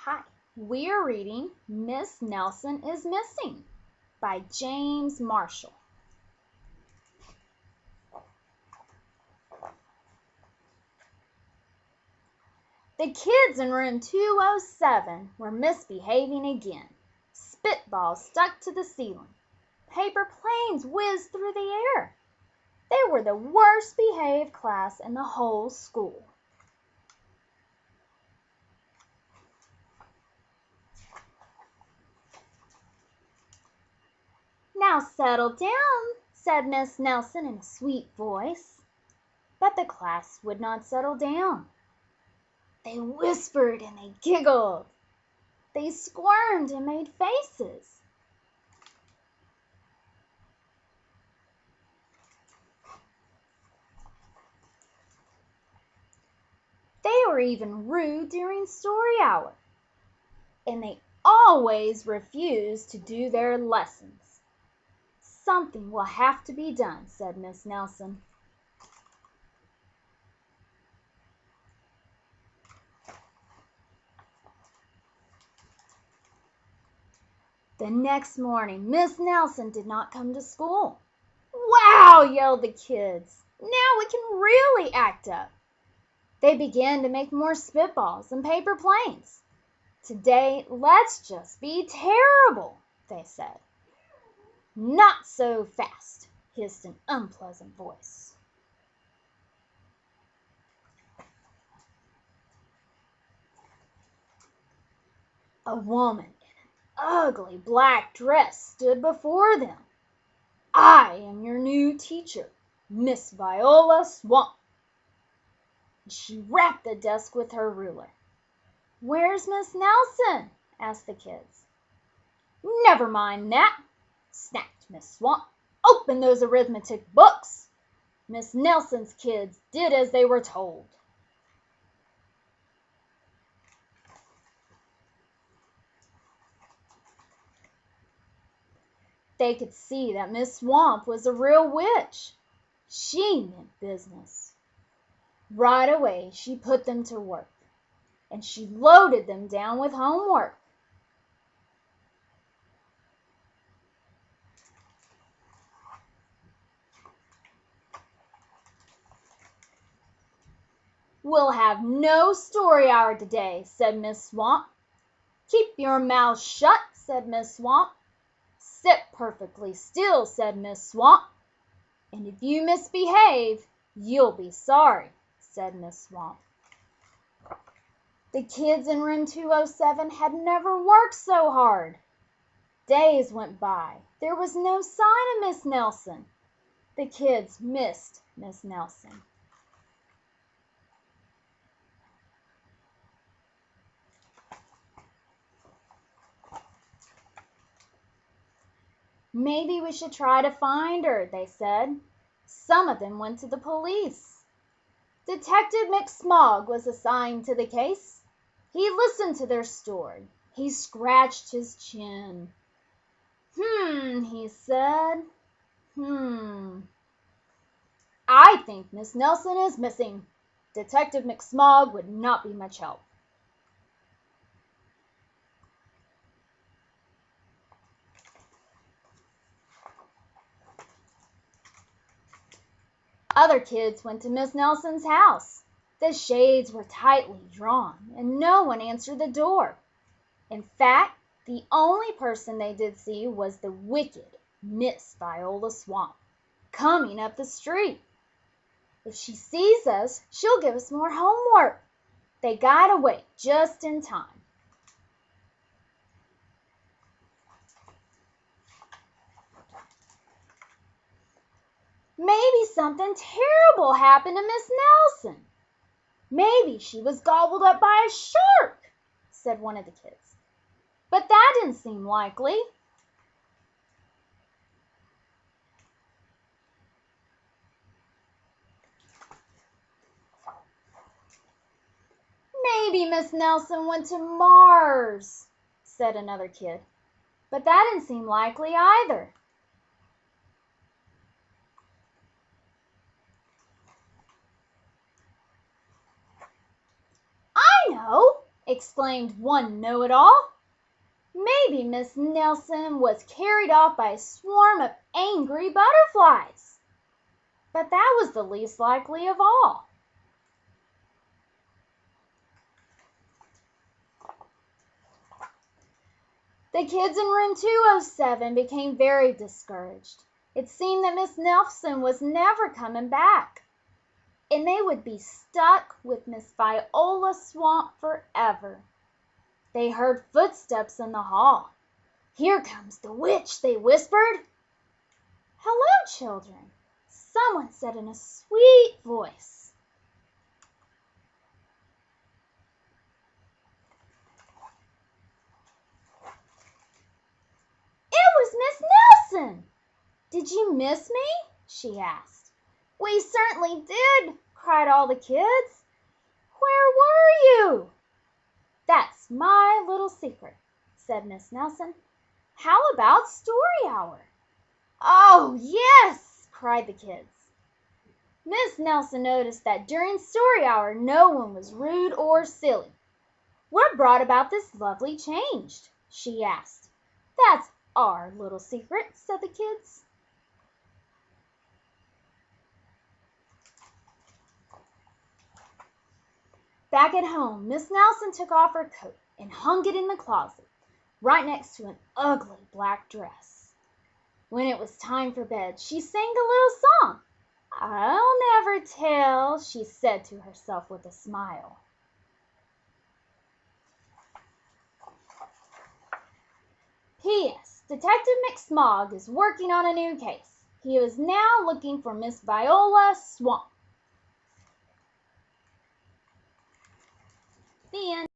Hi, we are reading Miss Nelson is Missing by James Marshall. The kids in room 207 were misbehaving again. Spitballs stuck to the ceiling. Paper planes whizzed through the air. They were the worst behaved class in the whole school. "Now settle down," said Miss Nelson in a sweet voice. But the class would not settle down. They whispered and they giggled. They squirmed and made faces. They were even rude during story hour. And they always refused to do their lessons. "Something will have to be done," said Miss Nelson. The next morning, Miss Nelson did not come to school. "Wow!" yelled the kids. "Now we can really act up." They began to make more spitballs and paper planes. "Today, let's just be terrible," they said. "Not so fast," hissed an unpleasant voice. A woman ugly black dress stood before them. "I am your new teacher, Miss Viola Swamp." She rapped the desk with her ruler. "Where's Miss Nelson?" asked the kids. "Never mind that," snapped Miss Swamp. "Open those arithmetic books." Miss Nelson's kids did as they were told. They could see that Miss Swamp was a real witch. She meant business. Right away she put them to work, and she loaded them down with homework. "We'll have no story hour today," said Miss Swamp. "Keep your mouth shut," said Miss Swamp. "Sit perfectly still," said Miss Swamp. "And if you misbehave, you'll be sorry," said Miss Swamp. The kids in room 207 had never worked so hard. Days went by. There was no sign of Miss Nelson. The kids missed Miss Nelson. "Maybe we should try to find her," they said. Some of them went to the police. Detective McSmog was assigned to the case. He listened to their story. He scratched his chin. He said. "I think Miss Nelson is missing. Detective McSmog would not be much help." Other kids went to Miss Nelson's house. The shades were tightly drawn, and no one answered the door. In fact, the only person they did see was the wicked Miss Viola Swamp, coming up the street. "If she sees us, she'll give us more homework." They got away just in time. "Maybe something terrible happened to Miss Nelson. Maybe she was gobbled up by a shark," said one of the kids. But that didn't seem likely. "Maybe Miss Nelson went to Mars," said another kid. But that didn't seem likely either. "I know!" exclaimed one know-it-all. Maybe Miss Nelson was carried off by a swarm of angry butterflies. But that was the least likely of all. The kids in room 207 became very discouraged. It seemed that Miss Nelson was never coming back, and they would be stuck with Miss Viola Swamp forever. They heard footsteps in the hall. "Here comes the witch," they whispered. "Hello, children," someone said in a sweet voice. It was Miss Nelson. "Did you miss me?" she asked. "We certainly did," cried all the kids. "Where were you?" "That's my little secret," said Miss Nelson. "How about story hour?" "Oh, yes!" cried the kids. Miss Nelson noticed that during story hour no one was rude or silly. "What brought about this lovely change?" she asked. "That's our little secret," said the kids. Back at home, Miss Nelson took off her coat and hung it in the closet, right next to an ugly black dress. When it was time for bed, she sang a little song. "I'll never tell," she said to herself with a smile. P.S. Detective McSmog is working on a new case. He is now looking for Miss Viola Swamp. The end.